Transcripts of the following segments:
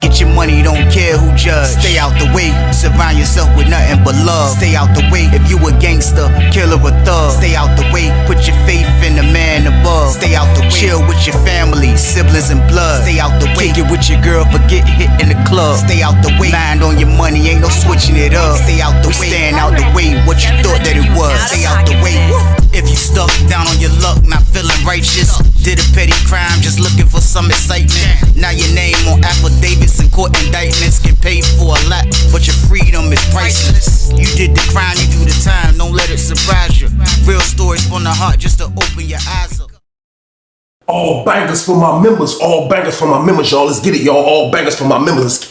Get your money, don't care who judge. Stay out the way, surround yourself with nothing but love. Stay out the way, if you a gangster, killer or thug. Stay out the way, put your faith in the man above. Stay out the way, chill with your family, siblings and blood. Stay out the way, kick it with your girl, forget hit in the club. Stay out the way, mind on your money, ain't no switching it up. Stay out the way, stand out the way, what you thought that it was. Stay out the way, if you stuck down on your luck, not feeling righteous. Did a petty crime, just looking for some excitement. Now your name on affidavits and court indictments. Get paid for a lot, but your freedom is priceless. You did the crime, you do the time, don't let it surprise you. Real stories from the heart, just to open your eyes up. All bangers for my members, all bangers for my members, y'all. Let's get it, y'all. All bangers for my members.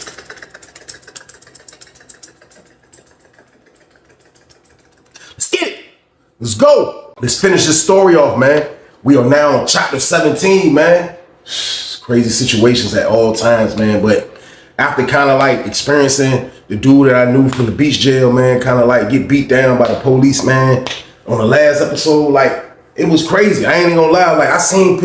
Let's get it. Let's go. Let's finish this story off, man. We are now on chapter 17, man. Crazy situations at all times, man. But after kind of like experiencing the dude that I knew from the beach jail, man, kind of like get beat down by the police, man, on the last episode, like it was crazy. I ain't even gonna lie. Like I seen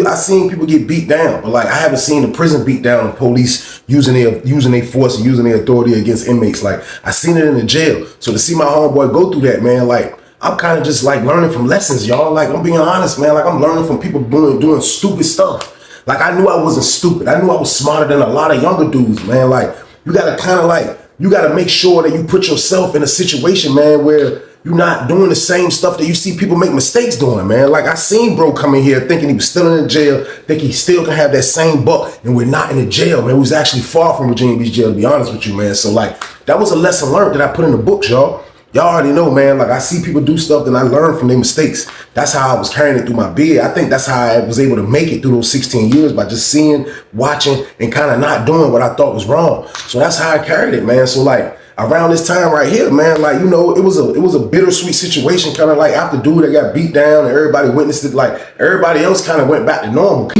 people get beat down, but like I haven't seen the prison beat down of police using their force and using their authority against inmates. Like I seen it in the jail. So to see my homeboy go through that, man, like I'm kind of just like learning from lessons, y'all. Like I'm being honest, man. Like I'm learning from people doing stupid stuff. Like I knew I wasn't stupid. I knew I was smarter than a lot of younger dudes, man. Like you gotta kind of like, you gotta make sure that you put yourself in a situation, man, where you're not doing the same stuff that you see people make mistakes doing, man. Like I seen bro come in here thinking he was still in the jail, think he still can have that same buck, and we're not in the jail, man. We was actually far from Virginia Beach jail, to be honest with you, man. So like that was a lesson learned that I put in the books, y'all. Y'all already know, man, like I see people do stuff and I learn from their mistakes. That's how I was carrying it through my beard. I think that's how I was able to make it through those 16 years, by just seeing, watching, and kind of not doing what I thought was wrong. So that's how I carried it, man. So like around this time right here, man, like, you know, it was a bittersweet situation, kind of like after dude that got beat down and everybody witnessed it, like everybody else kind of went back to normal.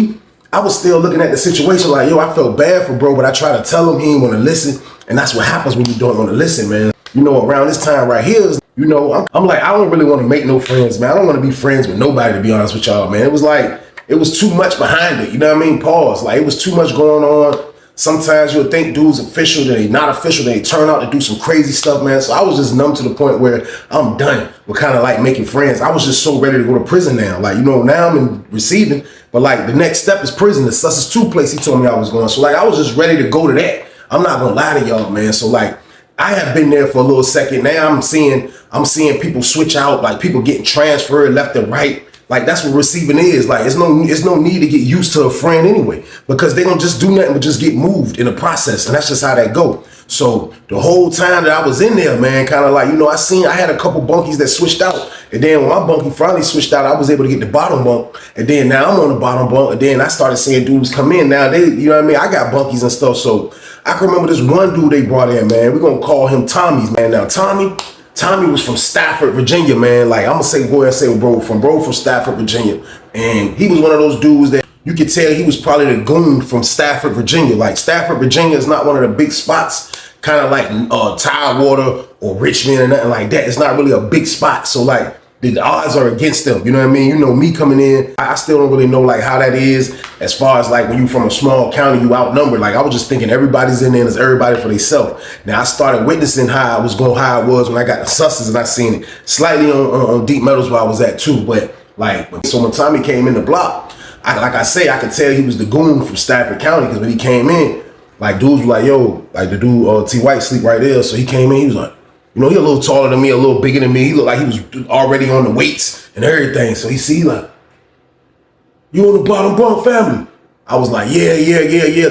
I was still looking at the situation like, yo, I felt bad for bro, but I tried to tell him, he didn't want to listen. And that's what happens when you don't want to listen, man. You know, around this time right here, you know, I'm like, I don't really want to make no friends, man. I don't want to be friends with nobody, to be honest with y'all, man. It was like, it was too much behind it. You know what I mean? Pause. Like, it was too much going on. Sometimes you'll think dudes official, then they not official, they turn out to do some crazy stuff, man. So I was just numb to the point where I'm done with kind of like making friends. I was just so ready to go to prison now. Like, you know, now I'm in receiving, but like the next step is prison. The Sussex 2 place he told me I was going. So like, I was just ready to go to that. I'm not gonna lie to y'all, man. So like, I have been there for a little second. Now I'm seeing people switch out, like people getting transferred left and right. Like that's what receiving is. Like it's no need to get used to a friend anyway, because they don't just do nothing but just get moved in the process, and that's just how that go. So the whole time that I was in there, man, kind of like, you know, I had a couple bunkies that switched out, and then when my bunkie finally switched out, I was able to get the bottom bunk, and then now I'm on the bottom bunk, and then I started seeing dudes come in. Now they, you know what I mean? I got bunkies and stuff, so I can remember this one dude they brought in, man. We're gonna call him Tommy's, man. Now Tommy was from Stafford, Virginia, man. Like I'm gonna say, go ahead and say bro from Stafford, Virginia, and he was one of those dudes that you could tell he was probably the goon from Stafford, Virginia. Like Stafford, Virginia is not one of the big spots, kind of like Tidewater or Richmond or nothing like that. It's not really a big spot. So like the odds are against them. You know what I mean? You know, me coming in, I still don't really know like how that is as far as like when you from a small county, you outnumbered. Like I was just thinking everybody's in there and it's everybody for themselves. Now I started witnessing how it was when I got the Susses, and I seen it slightly on Deep Meadows where I was at too. But like, so when Tommy came in the block, like I say, I could tell he was the goon from Stafford County, because when he came in, like dudes were like, yo, like the dude T White sleep right there. So he came in, he was like, you know, he a little taller than me, a little bigger than me. He looked like he was already on the weights and everything. So he see like, you on the bottom bunk, family? I was like, yeah,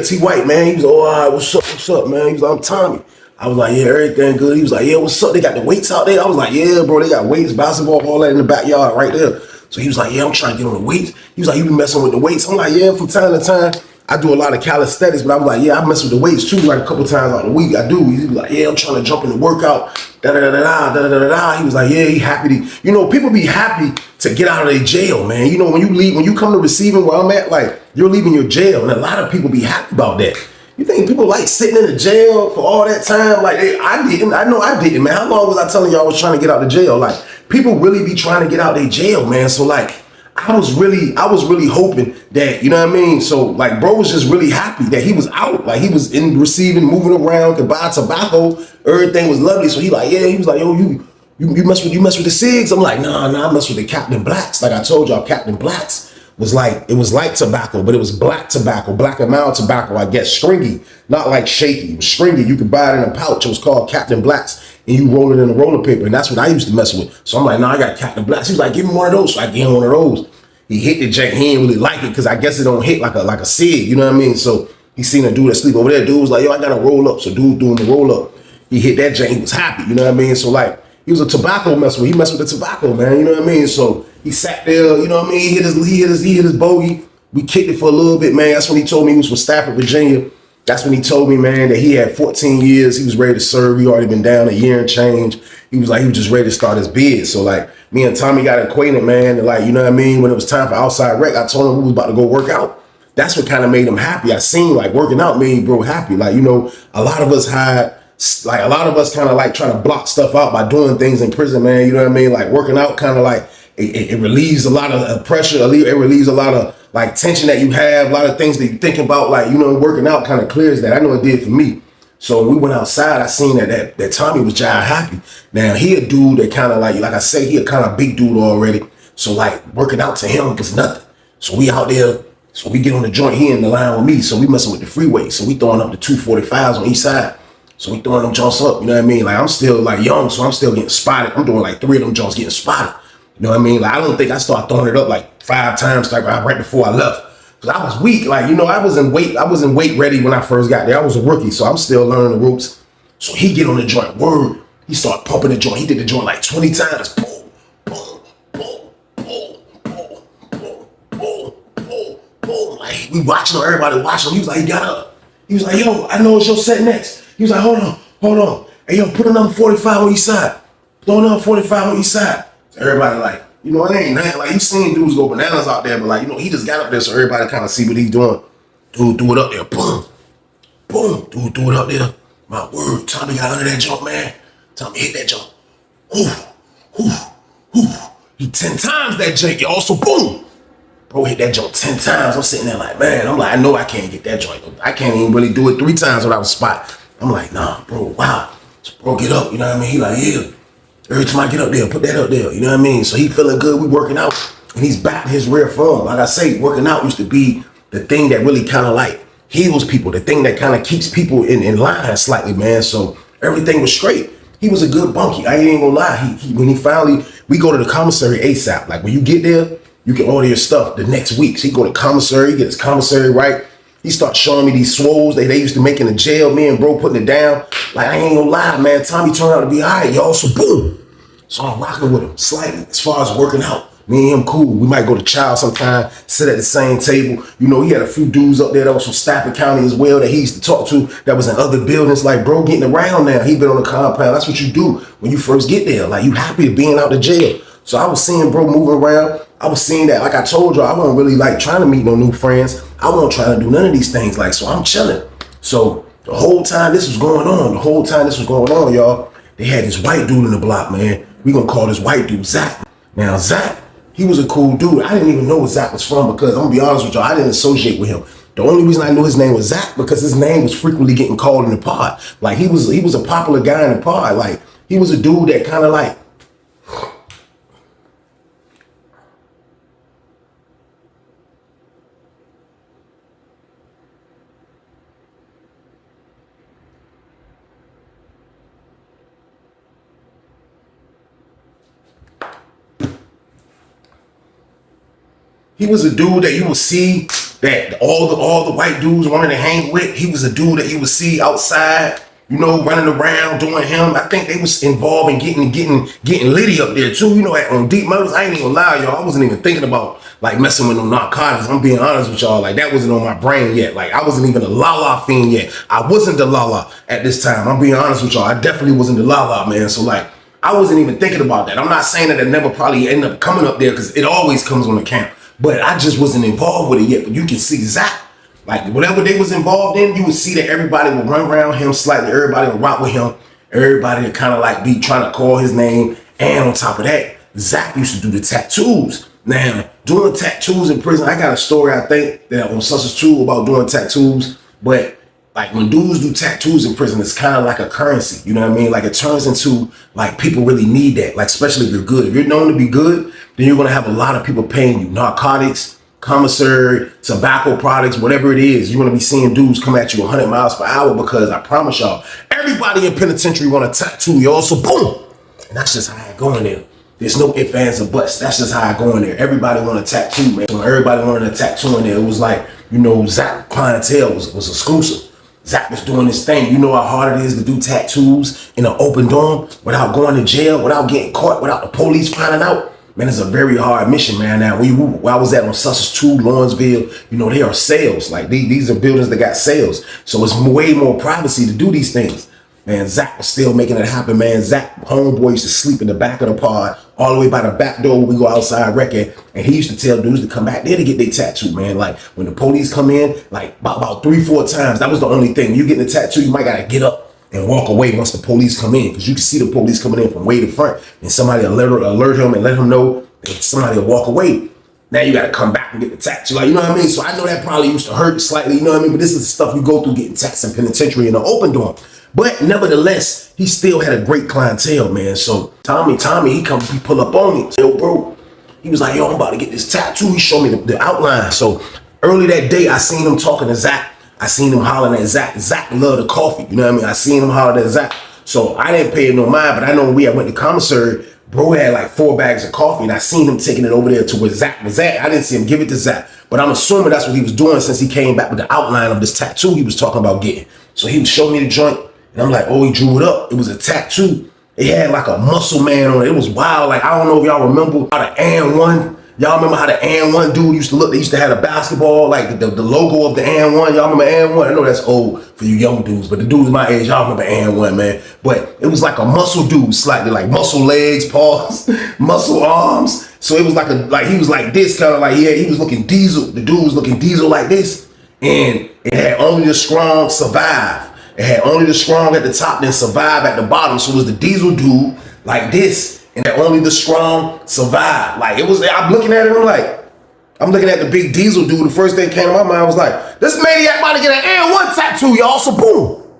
T White, man. He was, oh, all right, what's up, man? He was like, I'm Tommy. I was like, yeah, everything good. He was like, yeah, what's up? They got the weights out there? I was like, yeah, bro, they got weights, basketball, all that in the backyard right there. So he was like, yeah, I'm trying to get on the weights. He was like, you be messing with the weights? I'm like, yeah, from time to time. I do a lot of calisthenics, but I was like, yeah, I mess with the weights too, like a couple times out the week. I do. He was like, yeah, I'm trying to jump in the workout. He was like, yeah, he happy to, you know, people be happy to get out of their jail, man. You know, when you come to receiving where I'm at, like you're leaving your jail, and a lot of people be happy about that. You think people like sitting in the jail for all that time? Like, hey, I know I didn't, man. How long was I telling y'all I was trying to get out of jail? Like, people really be trying to get out of their jail, man. So like, I was really hoping that, you know what I mean? So like bro was just really happy that he was out. Like he was in receiving, moving around, could buy tobacco, everything was lovely. So he like, yeah, he was like, yo, you mess with the cigs? I'm like, nah, I mess with the Captain Blacks. Like I told y'all, Captain Blacks was like, it was like tobacco, but it was black tobacco, black and mild tobacco, I guess, stringy, not like shaky. It was stringy. You could buy it in a pouch. It was called Captain Blacks, and you roll it in a roller paper, and that's what I used to mess with. So I'm like, nah, I got Captain Blacks. He was like, give me one of those. So I gave him one of those. He hit the jank. He didn't really like it because I guess it don't hit like a cig, you know what I mean? So he seen a dude that sleep over there. Dude was like, yo, I got to roll up. So dude doing the roll up. He hit that jank. He was happy, you know what I mean? So like, he was a tobacco messer. He messed with the tobacco, man. You know what I mean? So he sat there, you know what I mean? He hit his bogey. We kicked it for a little bit, man. That's when he told me he was from Stafford, Virginia. That's when he told me, man, that he had 14 years. He was ready to serve. He already been down a year and change. He was like, he was just ready to start his bid. So like me and Tommy got acquainted, man. And like, you know what I mean? When it was time for outside rec, I told him we was about to go work out. That's what kind of made him happy. I seen like working out made bro happy. Like, you know, a lot of us kind of like trying to block stuff out by doing things in prison, man. You know what I mean? Like working out kind of like it relieves a lot of pressure. It relieves a lot of like tension that you have, a lot of things that you think about. Like, you know, working out kind of clears that. I know it did for me. So when we went outside, I seen that Tommy was jive happy. Now he a dude that kind of like I say, he a kind of big dude already. So like working out to him was nothing. So we out there. So we get on the joint. He in the line with me. So we messing with the freeway. So we throwing up the 245s on each side. So we throwing them jumps up, you know what I mean? Like I'm still like young, so I'm still getting spotted. I'm doing like 3 of them jumps getting spotted. You know what I mean? Like I don't think I started throwing it up like 5 times like right before I left. Cause I was weak. Like, you know, I wasn't weight ready when I first got there. I was a rookie, so I'm still learning the ropes. So he get on the joint, word. He started pumping the joint. He did the joint like 20 times. Boom, boom, boom, boom, boom, boom, boom, boom, boom. Like we watching him, everybody watching him. He was like, he got up. He was like, yo, I know it's your set next. He was like, hold on. Hey, yo, put another 45 on each side. Throw another 45 on each side. So everybody like, you know, it ain't nothing. Like, you seen dudes go bananas out there, but like, you know, he just got up there so everybody kind of see what he's doing. Dude threw it up there. Boom. Boom. Dude threw it up there. My word. Tommy got under that jump, man. Tommy hit that jump. He 10 times that jump. He also, boom. Bro hit that joint 10 times. I'm sitting there like, man, I'm like, I know I can't get that joint. I can't even really do it 3 times without a spot. I'm like, nah, bro, wow. So bro, get up, you know what I mean? He like, yeah. Every time I get up there, put that up there, you know what I mean? So he feeling good, we working out, and he's back to his rare form. Like I say, working out used to be the thing that really kind of like heals people, the thing that kind of keeps people in line slightly, man. So everything was straight. He was a good bunky. I ain't gonna lie. When he finally, we go to the commissary ASAP. Like when you get there, you can order your stuff the next week. So he go to commissary, get his commissary right. He starts showing me these swoles they used to make in the jail. Me and bro putting it down. Like, I ain't gonna lie, man. Tommy turned out to be all right, y'all. So boom. So I'm rocking with him slightly as far as working out. Me and him cool. We might go to Child sometime, sit at the same table. You know, he had a few dudes up there that was from Stafford County as well that he used to talk to that was in other buildings. Like, bro, getting around now. He been on the compound. That's what you do when you first get there. Like, you happy to being out the jail. So I was seeing bro moving around. I was seeing that, like I told you, I wasn't really like trying to meet no new friends. I wasn't trying to do none of these things. Like, so I'm chilling. So the whole time this was going on, y'all, they had this white dude in the block, man. We gonna call this white dude Zach. Now, Zach, he was a cool dude. I didn't even know where Zach was from because I'm gonna be honest with y'all, I didn't associate with him. The only reason I knew his name was Zach because his name was frequently getting called in the pod. Like, he was a popular guy in the pod. Like, he was a dude that kind of like, he was a dude that you would see that all the white dudes wanted to hang with. He was a dude that you would see outside, you know, running around doing him. I think they was involved in getting litty up there too. You know, on Deep Murders, I ain't even gonna lie, y'all. I wasn't even thinking about like messing with no narcotics. I'm being honest with y'all. Like, that wasn't on my brain yet. Like, I wasn't even a la fiend yet. I wasn't the la at this time. I'm being honest with y'all. I definitely wasn't the la man. So like, I wasn't even thinking about that. I'm not saying that it never probably ended up coming up there because it always comes on the camp. But I just wasn't involved with it yet. But you can see Zach, like whatever they was involved in, you would see that everybody would run around him slightly. Everybody would rock with him. Everybody would kind of like be trying to call his name. And on top of that, Zach used to do the tattoos. Now, doing tattoos in prison. I got a story, I think, that on Sussex True about doing tattoos. But like when dudes do tattoos in prison, it's kind of like a currency. You know what I mean? Like it turns into like people really need that. Like especially if you're good. If you're known to be good, then you're gonna have a lot of people paying you. Narcotics, commissary, tobacco products, whatever it is, you're gonna be seeing dudes come at you 100 miles per hour because I promise y'all, everybody in penitentiary want a tattoo, y'all. So boom, and that's just how I go in there. There's no ifs, ands, or buts. That's just how I go in there. Everybody want a tattoo, man. When everybody wanted a tattoo in there, it was like, you know, Zach clientele was exclusive. Zach was doing this thing. You know how hard it is to do tattoos in an open dorm without going to jail, without getting caught, without the police finding out. Man, it's a very hard mission, man. Now, where I was at on Sussex 2, Lawrenceville, you know, they are cells. Like, these are buildings that got cells. So it's way more privacy to do these things. Man, Zach was still making it happen, man. Zach, homeboy, used to sleep in the back of the pod, all the way by the back door when we go outside wrecking. And he used to tell dudes to come back there to get their tattoo, man. Like, when the police come in, like, about 3-4 times, that was the only thing. You getting a tattoo, you might got to get up and walk away once the police come in. Because you can see the police coming in from way to front. And somebody alert him and let him know that somebody will walk away. Now you got to come back and get the tattoo. Like, you know what I mean? So I know that probably used to hurt slightly, you know what I mean? But this is the stuff you go through getting taxed in penitentiary in the open dorm. But nevertheless, he still had a great clientele, man. So Tommy, he pull up on me. Yo, bro, he was like, yo, I'm about to get this tattoo. He showed me the outline. So early that day, I seen him talking to Zach. I seen him hollering at Zach. Zach loved the coffee, you know what I mean? I seen him hollering at Zach. So I didn't pay no mind, but I know when we went to commissary, bro had like 4 bags of coffee, and I seen him taking it over there to where Zach was at. I didn't see him give it to Zach, but I'm assuming that's what he was doing since he came back with the outline of this tattoo he was talking about getting. So he was showing me the joint, and I'm like, oh, he drew it up. It was a tattoo. It had like a muscle man on it. It was wild. Like, I don't know if y'all remember how the AN1, y'all remember how the AN1 dude used to look? They used to have a basketball, like the logo of the AN1. Y'all remember AN1? I know that's old for you young dudes, but the dudes my age, y'all remember AN1, man. But it was like a muscle dude, slightly like muscle legs, paws, muscle arms. So it was like he was like this, kind of like, yeah, he was looking diesel. The dude was looking diesel like this. And it had only the strong survive. It had only the strong at the top, then survive at the bottom. So it was the diesel dude like this, and only the strong survive. Like it was, I'm looking at it, I'm looking at the big diesel dude. The first thing came to my mind was like, this maniac about to get an AN1 tattoo, y'all, so boom.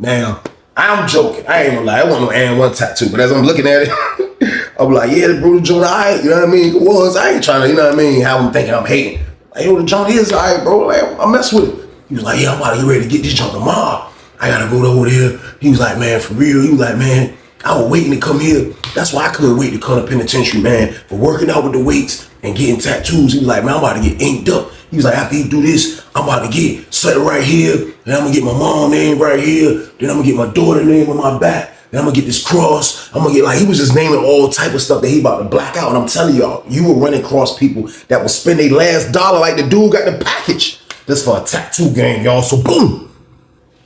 Now, I'm joking. I ain't gonna lie, it wasn't no AN1 tattoo, but as I'm looking at it, I'm like, yeah, the brutal joint, all right, you know what I mean? It was, I ain't trying to, you know what I mean, how I'm thinking I'm hating. Like, yo, the joint is all right, bro, like, I mess with it. He was like, yeah, I'm about to get ready to get this joint tomorrow. I gotta go over there. He was like, man, for real. He was like, man, I was waiting to come here. That's why I couldn't wait to come to penitentiary, man, for working out with the weights and getting tattoos. He was like, man, I'm about to get inked up. He was like, after you do this, I'm about to get set right here. Then I'm gonna get my mom name right here. Then I'm gonna get my daughter name on my back. Then I'm gonna get this cross. I'm gonna get, like, he was just naming all type of stuff that he about to black out. And I'm telling y'all, you were running across people that would spend their last dollar like the dude got the package. This for a tattoo game, y'all. So boom.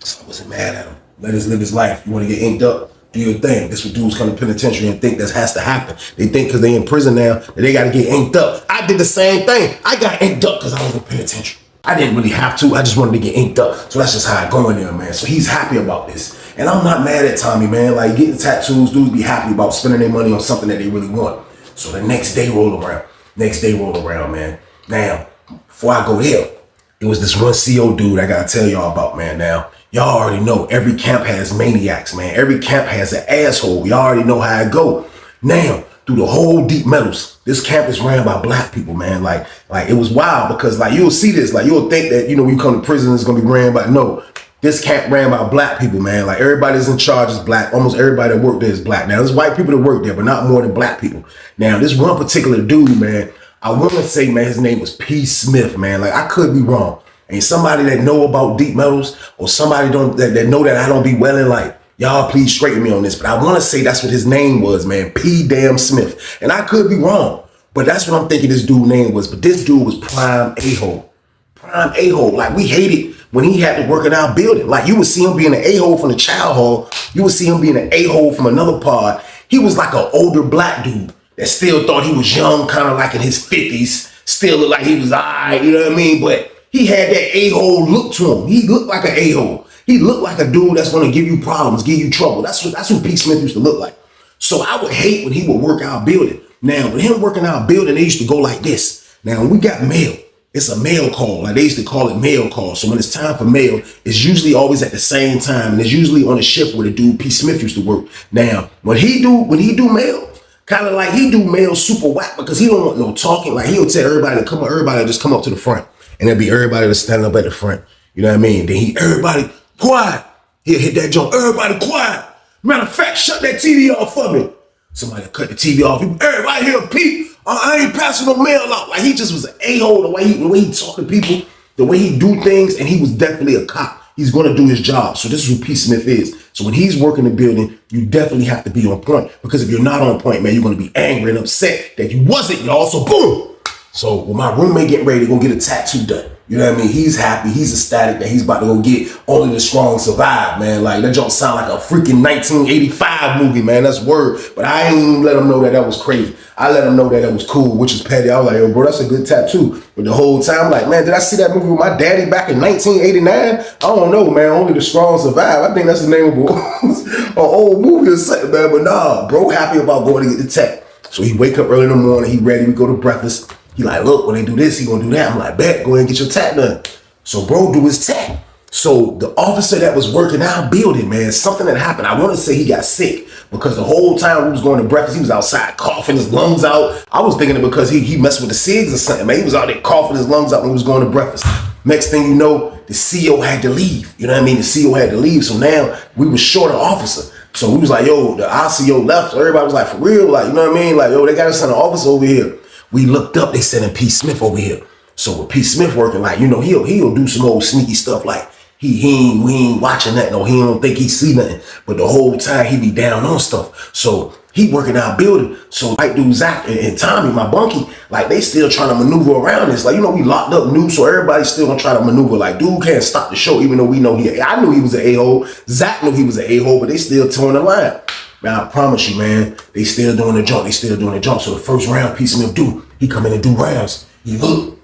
So I wasn't mad at him. Let us live his life. You want to get inked up? Do your thing. This what dudes come to penitentiary and think that has to happen. They think because they in prison now that they got to get inked up. I did the same thing. I got inked up because I was in penitentiary. I didn't really have to. I just wanted to get inked up. So that's just how I go in there, man. So he's happy about this. And I'm not mad at Tommy, man. Like, getting tattoos, dudes be happy about spending their money on something that they really want. So the next day roll around, man. Now, before I go there, it was this one CO dude I got to tell y'all about, man. Now, y'all already know every camp has maniacs, man. Every camp has an asshole. Y'all already know how it go. Now, through the whole deep metals, this camp is ran by black people, man. Like it was wild because, like, you'll see this. Like, you'll think that, you know, when you come to prison, it's going to be ran by, no. This camp ran by black people, man. Like, everybody's in charge is black. Almost everybody that worked there is black. Now, there's white people that work there, but not more than black people. Now, this one particular dude, man, I want to say, man, his name was P. Smith, man. Like, I could be wrong. And somebody that know about deep metals, or somebody that know that I don't be well in, like, y'all please straighten me on this. But I want to say that's what his name was, man. P. Damn Smith. And I could be wrong, but that's what I'm thinking this dude's name was. But this dude was prime a-hole. Prime a-hole. Like, we hated when he had to work in our building. Like, you would see him being an a-hole from the child hall. You would see him being an a-hole from another pod. He was like an older black dude that still thought he was young, kind of like in his 50s. Still looked like he was all right, you know what I mean? But he had that a-hole look to him. He looked like an a-hole. He looked like a dude that's going to give you problems, give you trouble. That's what P. Smith used to look like. So I would hate when he would work our building. Now, with him working our building, they used to go like this. Now, when we got mail, it's a mail call. Like they used to call it mail call. So when it's time for mail, it's usually always at the same time. And it's usually on a shift where the dude P. Smith used to work. Now, when he do mail, kind of like he do mail super whack because he don't want no talking. Like he'll tell everybody to come up, everybody just come up to the front. And there'll be everybody that's standing up at the front. You know what I mean? Then everybody quiet. He'll hit that joint. Everybody quiet. Matter of fact, shut that TV off for me. Somebody cut the TV off. Everybody here, Pete. I ain't passing no mail out. Like he just was an a-hole the way he talk to people, the way he do things, and he was definitely a cop. He's gonna do his job. So this is who P. Smith is. So when he's working the building, you definitely have to be on point. Because if you're not on point, man, you're gonna be angry and upset that you wasn't, y'all. So boom. So when my roommate getting ready to go get a tattoo done, you know what I mean? He's happy, he's ecstatic that he's about to go get Only the Strong Survive, man. Like that don't sound like a freaking 1985 movie, man. That's word. But I ain't even let him know that was crazy. I let him know that was cool, which is petty. I was like, yo, bro, that's a good tattoo. But the whole time, like, man, did I see that movie with my daddy back in 1989? I don't know, man. Only the Strong Survive. I think that's the name of an old movie or something, man. But nah, bro, happy about going to get the tat. So he wake up early in the morning. He ready. We go to breakfast. He like, look, when they do this, he gonna do that. I'm like, bet, go ahead and get your tat done. So bro do his tat. So the officer that was working our building, man, something that happened. I want to say he got sick because the whole time we was going to breakfast, he was outside coughing his lungs out. I was thinking it because he messed with the cigs or something, man. He was out there coughing his lungs out when he was going to breakfast. Next thing you know, the CO had to leave. You know what I mean? The CO had to leave. So now we was short an officer. So we was like, yo, the RCO left. So everybody was like, for real? Like, you know what I mean? Like, yo, they got us an officer over here. We looked up, they sending P. Smith over here. So with P. Smith working, like, you know, he'll do some old sneaky stuff like we ain't watching nothing or he don't think he see nothing. But the whole time he be down on stuff. So he working our building. So like dude Zach and Tommy, my bunky, like they still trying to maneuver around this. Like, you know, we locked up new, so everybody's still gonna try to maneuver. Like dude can't stop the show, even though we know I knew he was an a-hole. Zach knew he was an a-hole, but they still towing the line. Man, I promise you, man, they still doing the jump. So the first round P. Smith he come in and do rounds. He come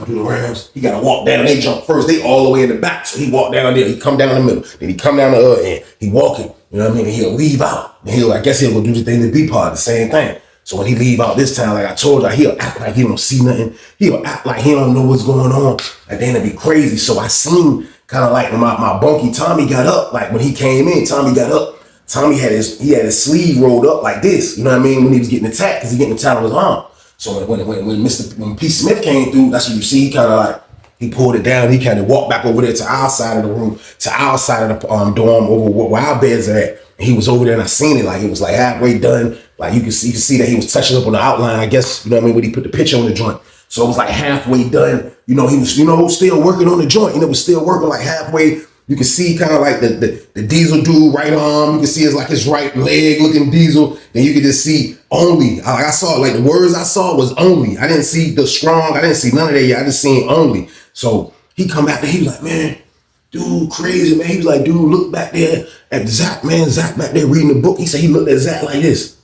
do the rounds. He gotta walk down. They jump first. They all the way in the back. So he walk down there. He come down the middle. Then he come down the other end. He walking. You know what I mean? And he'll leave out. And I guess he'll go do the thing to be part of the same thing. So when he leave out this time, like I told you, he'll act like he don't see nothing. He'll act like he don't know what's going on. And then it'd be crazy. So I seen kind of like when my bunky Tommy got up. Like when he came in, Tommy got up. Tommy had his sleeve rolled up like this, you know what I mean, when he was getting attacked, because he getting attacked on his arm. So when P. Smith came through, that's what you see. He kind of like he pulled it down. He kind of walked back over there to our side of the room, to our side of the dorm, over where our beds are at. And he was over there, and I seen it like it was like halfway done. Like you could see that he was touching up on the outline. I guess you know what I mean when he put the picture on the joint. So it was like halfway done. You know he was still working on the joint. You know, was still working like halfway. You can see kind of like the Diesel dude right arm. You can see his right leg looking Diesel. Then you can just see Only. Like I saw, like the words I saw was Only. I didn't see the Strong. I didn't see none of that yet. I just seen Only. So he come back there. He was like, man, dude, crazy, man. He was like, dude, look back there at Zach, man. Zach back there reading the book. He said he looked at Zach like this.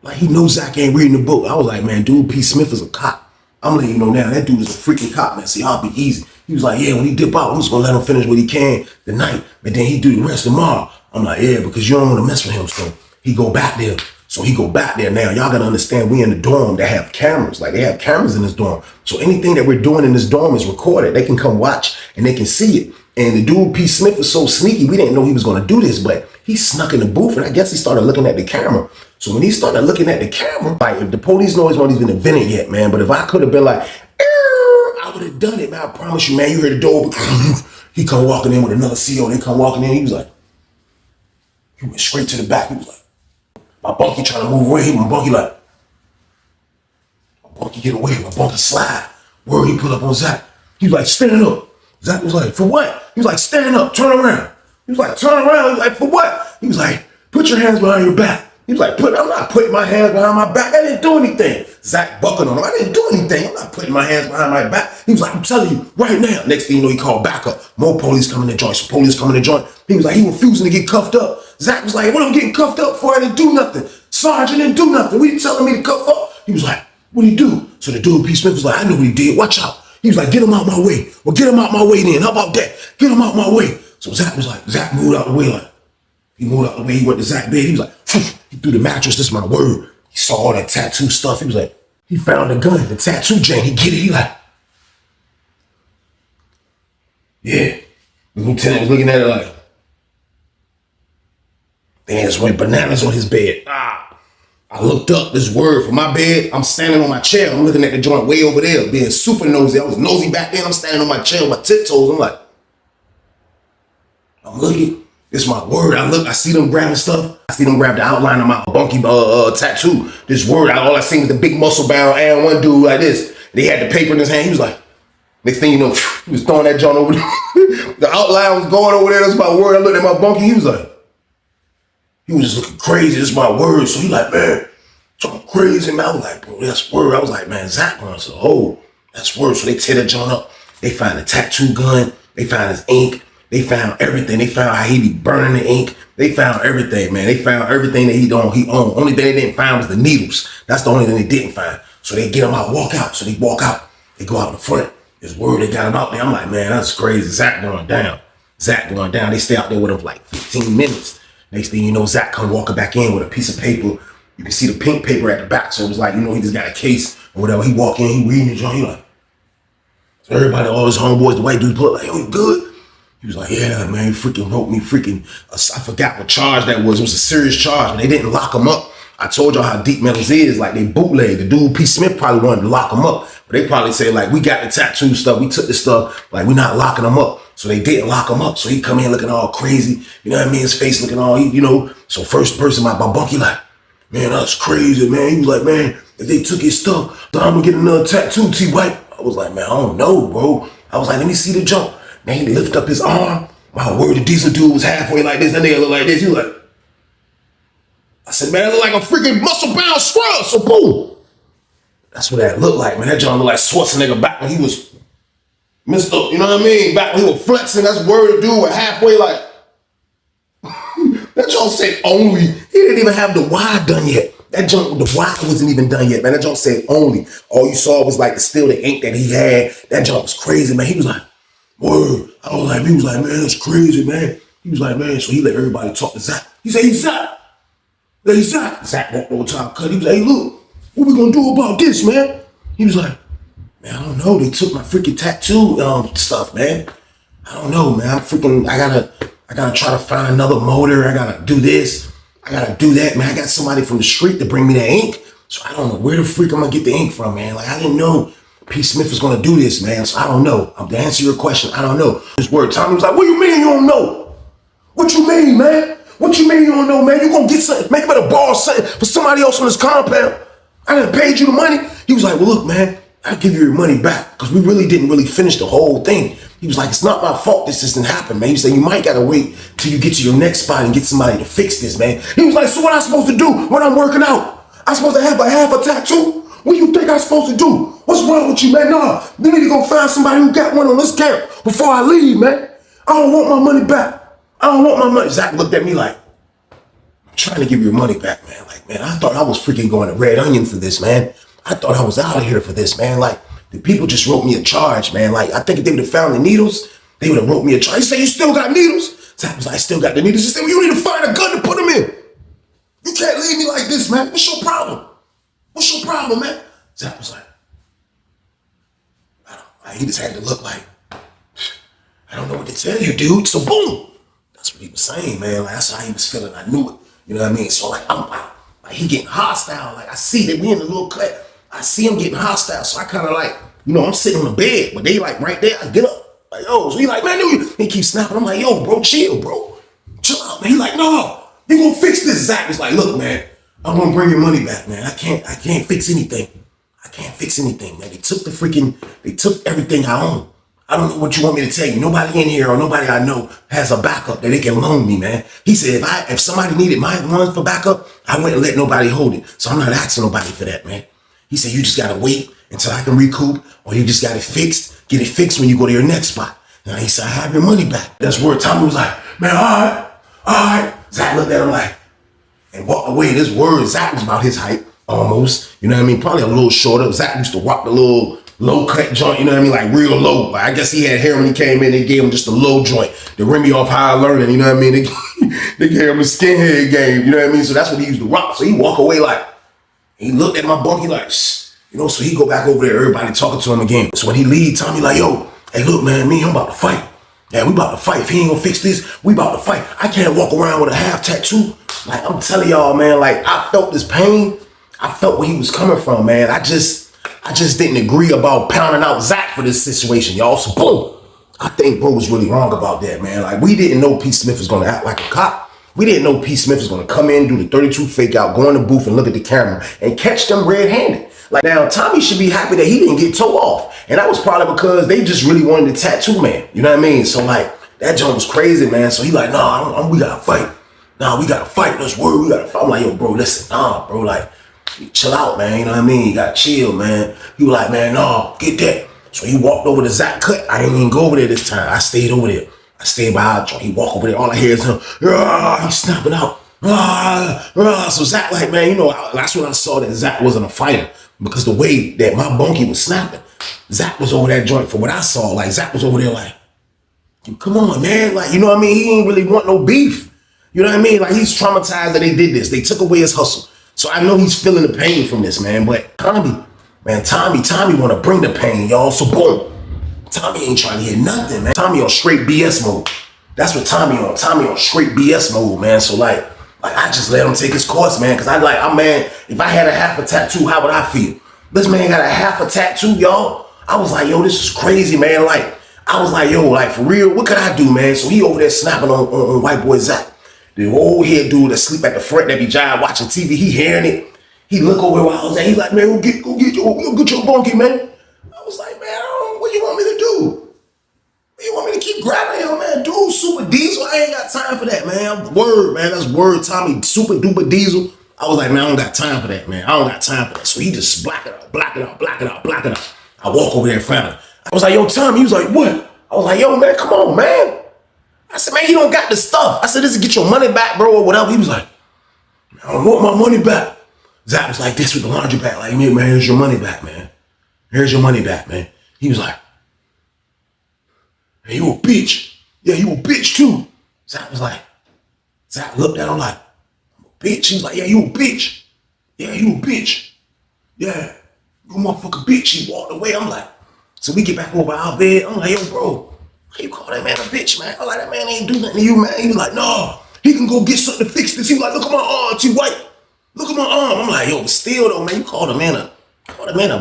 Like he knows Zach ain't reading the book. I was like, man, dude, P. Smith is a cop. I'm letting you know now, that dude is a freaking cop, man. See, I'll be easy. He was like, yeah, when he dip out, I'm just gonna let him finish what he can tonight, but then he do the rest tomorrow. I'm like, yeah, because you don't want to mess with him. So he go back there. So he go back there now. Y'all gotta understand, we in the dorm that have cameras. Like they have cameras in this dorm. So anything that we're doing in this dorm is recorded. They can come watch and they can see it. And the dude, P. Smith, was so sneaky, we didn't know he was gonna do this, but he snuck in the booth and I guess he started looking at the camera. So when he started looking at the camera, like if the police noise wasn't even invented yet, man, but if I could have been like, I would have done it, man. I promise you, man. You heard the door. He come walking in with another CO. They come walking in. He was like, he went straight to the back. He was like, my bunky trying to move away. My bunky like, my bunky get away. My bunky slide. Where he put up on Zach. He was like, stand up. Zach was like, for what? He was like, stand up, turn around. He was like, turn around. He was like, for what? He was like, put your hands behind your back. He was like, I'm not putting my hands behind my back. I didn't do anything. Zach bucking on him. I didn't do anything. I'm not putting my hands behind my back. He was like, I'm telling you right now. Next thing you know, he called backup. More police coming to joint. So police coming to joint. He was like, he refusing to get cuffed up. Zach was like, what I'm getting cuffed up for? I didn't do nothing. Sergeant didn't do nothing. What are you telling me to cuff up? He was like, what did he do? So the dude, P. Smith, was like, I know what he did. Watch out. He was like, get him out my way. Well, get him out my way then. How about that? Get him out my way. So Zach was like, Zach moved out the way. Like, he moved out the way. He went to Zach's bed. He was like, he threw the mattress. This is my word. He saw all that tattoo stuff. He was He found the gun, the tattoo joint. He get it. He like, yeah. The lieutenant was looking at it like, man, just went bananas on his bed. I looked up this word for my bed. I'm standing on my chair. I'm looking at the joint way over there, being super nosy. I was nosy back then. I'm standing on my chair with my tiptoes. I'm like, I'm looking. It's my word. I see them grabbing stuff. I see them grab the outline of my bunky tattoo. This word, all I seen was the big muscle bound and one dude like this. They had the paper in his hand. He was like, next thing you know, he was throwing that joint over there. The outline was going over there. That's my word. I looked at my bunky. He was like, he was just looking crazy. This is my word. So he like, man, something crazy, man. I was like, bro, that's word. I was like, man, Zach going to oh, that's word. So they tear that joint up. They find the tattoo gun. They found his ink. They found everything. They found how he be burning the ink. They found everything, man. They found everything that he owned. Only thing they didn't find was the needles. That's the only thing they didn't find. So they get him out, walk out. So they walk out. They go out in the front. His word, they got him out there. I'm like, man, that's crazy. Zach going down. Zach going down. They stay out there with him for like 15 minutes. Next thing you know, Zach come walking back in with a piece of paper. You can see the pink paper at the back. So it was like, you know, he just got a case or whatever. He walk in, he reading it, he like, so everybody, all his homeboys, the white dudes pull up like, yo, you good? He was like, yeah, man, he freaking wrote me I forgot what charge that was. It was a serious charge, but they didn't lock him up. I told y'all how deep Metals is. Like, they bootleg. The dude, P. Smith, probably wanted to lock him up. But they probably say, like, we got the tattoo stuff. We took the stuff. Like, we're not locking him up. So they didn't lock him up. So he come in looking all crazy. You know what I mean? His face looking all, you know. So first person, my bunky like, man, that's crazy, man. He was like, man, if they took his stuff, then I'm going to get another tattoo, T-White. I was like, man, I don't know, bro. I was like, let me see the jump. Man, he lift up his arm. My word, the diesel dude was halfway like this. That nigga look like this. He was like, I said, man, that look like a freaking muscle-bound scrub. So boom. That's what that looked like, man. That John looked like Schwarzenegger back when he was Mr. You know what I mean? Back when he was flexing. That's word the dude was halfway like, that John said only. He didn't even have the Y done yet. That junk, the Y wasn't even done yet, man. That junk said only. All you saw was like still the ink that he had. That junk was crazy, man. He was like, word. I was like, he was like, man, that's crazy, man. He was like, man, so he let everybody talk to Zach. He said, hey, Zach. Hey, Zach. Zach walked over to our cut. He was like, hey, look, what we gonna do about this, man? He was like, man, I don't know. They took my freaking tattoo stuff, man. I don't know, man. I gotta try to find another motor. I gotta do this. I gotta do that, man. I got somebody from the street to bring me that ink. So I don't know where the freak I'm gonna get the ink from, man. Like, I didn't know P. Smith was gonna do this, man. So I don't know. To answer your question, I don't know. His word, Tommy was like, what you mean you don't know? What you mean, man? What you mean you don't know, man? You gonna get something, make better borrow something for somebody else on this compound. I done paid you the money. He was like, well, look, man, I'll give you your money back because we really didn't finish the whole thing. He was like, it's not my fault this didn't happen, man. He said, you might gotta wait till you get to your next spot and get somebody to fix this, man. He was like, so what am I supposed to do when I'm working out? I'm supposed to have half a tattoo? What do you think I'm supposed to do? What's wrong with you, man? Nah, we need to go find somebody who got one on this camp before I leave, man. I don't want my money back. I don't want my money. Zach looked at me like, I'm trying to give you your money back, man. Like, man, I thought I was freaking going to Red Onion for this, man. I thought I was out of here for this, man. Like, the people just wrote me a charge, man. Like, I think if they would have found the needles, they would have wrote me a charge. He said, you still got needles? Zach was like, I still got the needles. He said, well, you need to find a gun to put them in. You can't leave me like this, man. What's your problem? What's your problem, man? Zach was like, he just had to look like, I don't know what to tell you, dude. So boom. That's what he was saying, man. Like, that's how he was feeling. I knew it. You know what I mean? So like, like he getting hostile. Like, I see that we in the little cut. I see him getting hostile. So I kind of like, you know, I'm sitting on the bed, but they like right there. I get up. Like, yo. So he like, man, he keeps snapping. I'm like, yo, bro, chill, bro. Chill out, man. He like, no, you gonna fix this. Zach is like, look, man, I'm gonna bring your money back, man. I can't fix anything. I can't fix anything, man. They took everything I own. I don't know what you want me to tell you. Nobody in here or nobody I know has a backup that they can loan me, man. He said if somebody needed my ones for backup, I wouldn't let nobody hold it. So I'm not asking nobody for that, man. He said you just gotta wait until I can recoup, or you just got it fixed. Get it fixed when you go to your next spot. And he said, I have your money back. That's where Tommy was like, man, all right. Zach looked at him like, and walked away. This word, Zach was about his height, almost. You know what I mean? Probably a little shorter. Zach used to rock the little low cut joint, you know what I mean? Like real low. Like, I guess he had hair when he came in. They gave him just a low joint to rim me off high learning, you know what I mean? They gave him a skinhead game, you know what I mean? So that's what he used to rock. So he walk away like, he looked at my bunky like, shh. You know, so he go back over there, everybody talking to him again. So when he leave, Tommy like, yo, hey, look, man, me and him about to fight. Yeah, we about to fight. If he ain't gonna fix this, we about to fight. I can't walk around with a half tattoo. Like, I'm telling y'all, man, like, I felt this pain. I felt where he was coming from, man. I just didn't agree about pounding out Zach for this situation, y'all. So, boom. I think bro was really wrong about that, man. Like, we didn't know P. Smith was gonna act like a cop. We didn't know P. Smith was gonna come in, do the 32 fake out, go in the booth and look at the camera and catch them red-handed. Like, now, Tommy should be happy that he didn't get towed off. And that was probably because they just really wanted the tattoo man. You know what I mean? So, like, that joint was crazy, man. So he like, nah, we gotta fight. Nah, we gotta fight. Let's worry, we gotta fight. I'm like, yo, bro, listen, nah, bro, like, chill out, man. You know what I mean? You gotta chill, man. He was like, man, nah, get that. So he walked over to Zach cut. I didn't even go over there this time. I stayed over there. I stayed by our joint. He walked over there. All I hear is him, he's snapping out. So Zach, like, man, you know, that's when I saw that Zach wasn't a fighter. Because the way that my bunky was snapping, Zach was over that joint for what I saw. Like, Zach was over there like, come on, man. Like, you know what I mean? He ain't really want no beef. You know what I mean? Like, he's traumatized that they did this. They took away his hustle. So I know he's feeling the pain from this, man. But Tommy want to bring the pain, y'all. So boom. Tommy ain't trying to hear nothing, man. Tommy on straight BS mode. That's what Tommy on. Tommy on straight BS mode, man. So like I just let him take his course, man. Cause I'm man, if I had a half a tattoo, how would I feel? This man got a half a tattoo, y'all. I was like, yo, this is crazy, man. Like, I was like, yo, like, for real, what could I do, man? So he over there snapping on white boy Zach. The old head dude that sleep at the front that be jive watching TV, he hearing it. He look over where I was at. He like, man, go get your bunky, man. I was like, man, what you want me to do? You want me to keep grabbing him, man? Dude, super diesel. I ain't got time for that, man. Word, man. That's word, Tommy. Super duper diesel. I was like, man, I don't got time for that, man. I don't got time for that. So he just black it out. I walk over there and found him. I was like, yo, Tommy. He was like, what? I was like, yo, man, come on, man. I said, man, he don't got the stuff. I said, this is get your money back, bro, or whatever. He was like, I don't want my money back. Zach was like this with the laundry bag. Like, man, here's your money back, man. Here's your money back, man. He was like, hey, you a bitch. Yeah, you a bitch too. Zach looked at him like, I'm a bitch. He was like, yeah, you a bitch. Yeah, you a bitch. Yeah, you a motherfucking bitch. He walked away. I'm like, so we get back over our bed. I'm like, yo, bro, how you call that man a bitch, man? I'm like, that man ain't do nothing to you, man. He was like, no, he can go get something to fix this. He was like, look at my arm, T-White. Look at my arm. I'm like, yo, but still though, man, you call the man a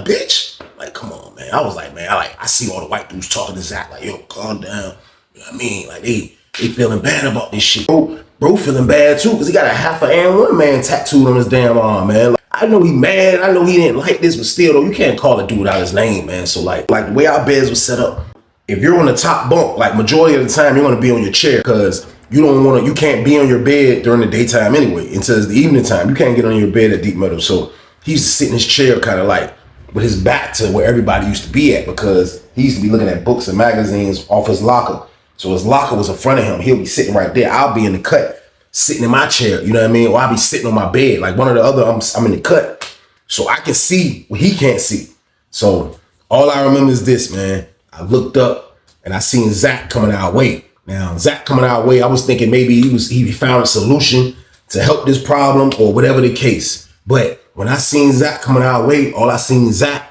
bitch? Like, come on, man. I was like, man, I see all the white dudes talking to Zach, like, yo, calm down. You know what I mean? Like, they feeling bad about this shit. Bro feeling bad too, because he got a half an and one man tattooed on his damn arm, man. Like, I know he mad. I know he didn't like this, but still though, you can't call a dude out his name, man. So like the way our beds was set up, if you're on the top bunk, like majority of the time, you're gonna be on your chair because you can't be on your bed during the daytime anyway. Until it's the evening time, you can't get on your bed at Deep Meadow. So he used to sit in his chair kind of like with his back to where everybody used to be at because he used to be looking at books and magazines off his locker. So his locker was in front of him. He'll be sitting right there. I'll be in the cut, sitting in my chair, you know what I mean? Or I'll be sitting on my bed. Like one or the other, I'm in the cut. So I can see what he can't see. So all I remember is this, man. I looked up and I seen Zach coming our way. Now, Zach coming our way, I was thinking maybe he found a solution to help this problem or whatever the case. But when I seen Zach coming our way, all I seen is Zach.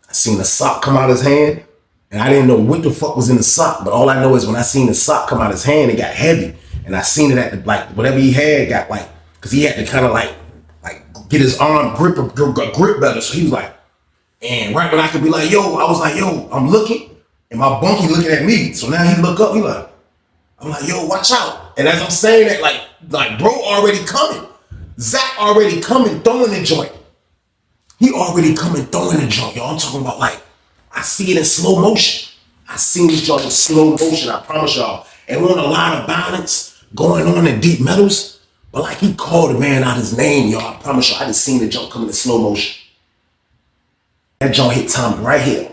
I seen a sock come out his hand. And I didn't know what the fuck was in the sock. But all I know is when I seen the sock come out his hand, it got heavy. And I seen it at the, like, whatever he had got like, because he had to kind of like get his arm grip better. So he was like, and right when I could be like, yo, I was like, yo, I'm looking. And my bunky looking at me. So now he look up, I'm like, yo, watch out. And as I'm saying that, like bro already coming. Zach already coming, throwing the joint. He already coming, throwing the joint, y'all. I'm talking about like, I see it in slow motion. I seen this joint in slow motion, I promise y'all. And on a lot of violence going on in Deep Meadows. But like he called the man out his name, y'all. I promise y'all, I just seen the joint coming in slow motion. That joint hit Tommy right here.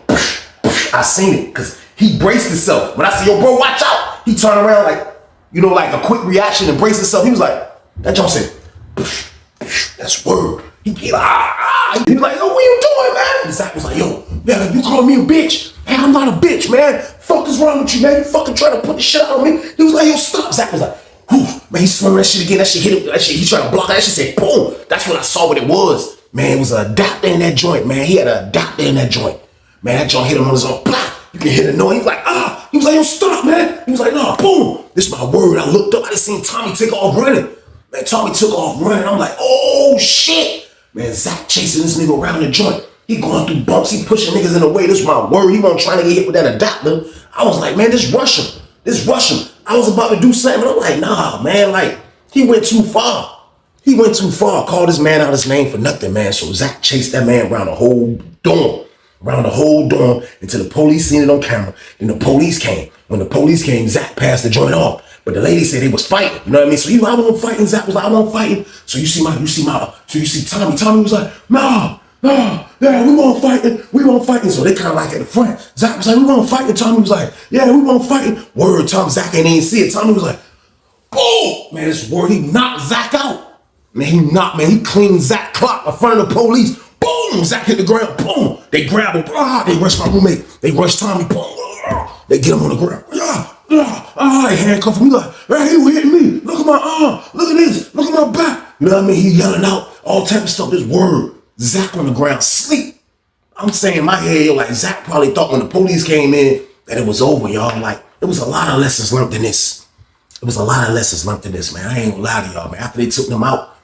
I seen it, because he braced himself. When I said, yo, bro, watch out. He turned around like, you know, like a quick reaction and braced himself. He was like, that joint said, that's word. He be like, He was like, yo, what you doing, man? And Zach was like, yo, man, you call me a bitch. Hey, I'm not a bitch, man. Fuck is wrong with you, man? You fucking trying to put the shit out on me. He was like, yo, stop. Zach was like, whew. Man, he swung that shit again. That shit hit him. That shit, he tried to block that shit, said, boom. That's when I saw what it was. Man, it was an adapter in that joint, man. He had an adapter in that joint. Man, that joint hit him on his own. Blah! You can hear the noise. He was like, ah! He was like, yo, stop, man. He was like, nah, boom. This is my word. I looked up. I just seen Tommy take off running. Man, Tommy took off running. I'm like, oh, shit. Man, Zach chasing this nigga around the joint. He going through bumps. He pushing niggas in the way. This is my word. He wasn't trying to get hit with that adapter. I was like, man, this rush him. This rush him. I was about to do something. I'm like, nah, man. Like, he went too far. He went too far. Called this man out his name for nothing, man. So Zach chased that man around the whole dorm. Around the whole dorm until the police seen it on camera. And the police came. When the police came, Zach passed the joint off. But the lady said they was fighting. You know what I mean? So he was like, I wasn't fighting. Zach was like, I wasn't fighting. So you see Tommy. Tommy was like, nah, we won't fighting. We won't fighting. So they kind of like at the front. Zach was like, we won't fighting. Tommy was like, yeah, we won't fighting. Word, Zach ain't even see it. Tommy was like, boom! Man, this word, he knocked Zach out. Man, he cleaned Zach clock in front of the police. Boom! Zach hit the ground. Boom! They grab him. They rush my roommate. They rush Tommy. Boom! They get him on the ground. They handcuff him. He like, hey, you hitting me? Look at my arm. Look at this. Look at my back. You know what I mean? He yelling out all type of stuff. This word. Zach on the ground, sleep. I'm saying in my head, yo, like Zach probably thought when the police came in that it was over, y'all. Like, it was a lot of lessons learned in this. It was a lot of lessons learned in this, man. I ain't gonna lie to y'all, man. After they took them out,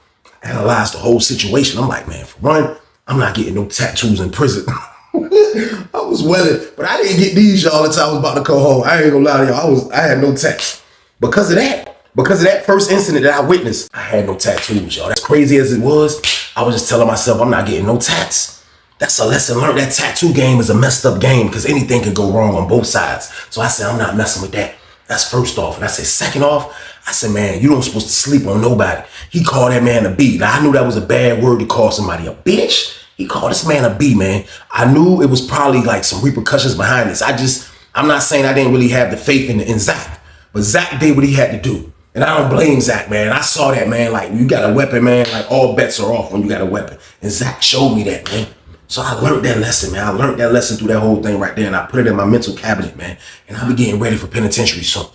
analyzed the whole situation, I'm like, man, for one, I'm not getting no tattoos in prison. I was welling, but I didn't get these, y'all, until I was about to go home. I ain't gonna lie to y'all. I had no tats. Because of that first incident that I witnessed, I had no tattoos, y'all. That's crazy as it was. I was just telling myself, I'm not getting no tats. That's a lesson learned. That tattoo game is a messed up game because anything can go wrong on both sides. So I said, I'm not messing with that. That's first off. And I said, second off, I said, man, you don't supposed to sleep on nobody. He called that man a B. Now, I knew that was a bad word to call somebody a bitch. He called this man a B, man. I knew it was probably like some repercussions behind this. I'm not saying I didn't really have the faith in Zach, but Zach did what he had to do. And I don't blame Zach, man. I saw that, man. Like, you got a weapon, man. Like, all bets are off when you got a weapon. And Zach showed me that, man. So I learned that lesson, man. I learned that lesson through that whole thing right there. And I put it in my mental cabinet, man. And I be getting ready for penitentiary soon.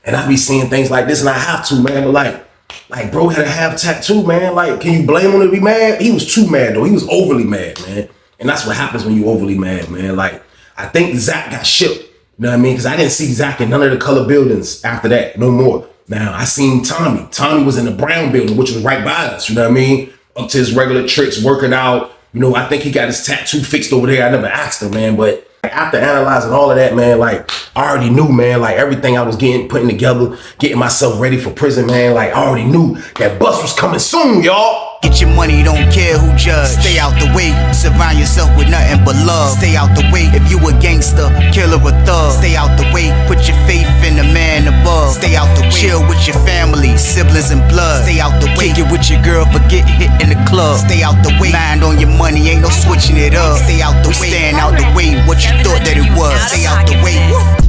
And I be seeing things like this, and I have to, man. But like bro had a half tattoo, man. Like, can you blame him to be mad? He was too mad, though. He was overly mad, man. And that's what happens when you overly mad, man. Like, I think Zach got shook. You know what I mean? Because I didn't see Zach in none of the color buildings after that, no more. Now, I seen Tommy. Tommy was in the brown building, which was right by us, you know what I mean? Up to his regular tricks, working out. You know, I think he got his tattoo fixed over there. I never asked him, man. But after analyzing all of that, man, like, I already knew, man, like, everything I was putting together, getting myself ready for prison, man. Like, I already knew that bus was coming soon, y'all. Get your money, don't care who judge. Stay out the way, surround yourself with nothing but love. Stay out the way if you a gangster, killer or thug. Stay out the way, put your faith in the man above. Stay out the way, chill with your family, siblings and blood. Stay out the way, kick it with your girl, forget hit in the club. Stay out the way, mind on your money, ain't no switching it up. Stay out the way, stand out the way, what you thought that it was. Stay out the way,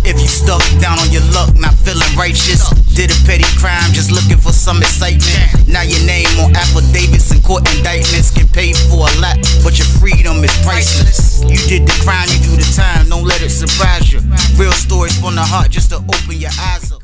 if you stuck down on your luck, not feeling righteous. Did a petty crime, just looking for some excitement. Now your name on affidavits and court indictments. Get paid for a lot, but your freedom is priceless. You did the crime, you do the time, don't let it surprise you. Real stories from the heart just to open your eyes up.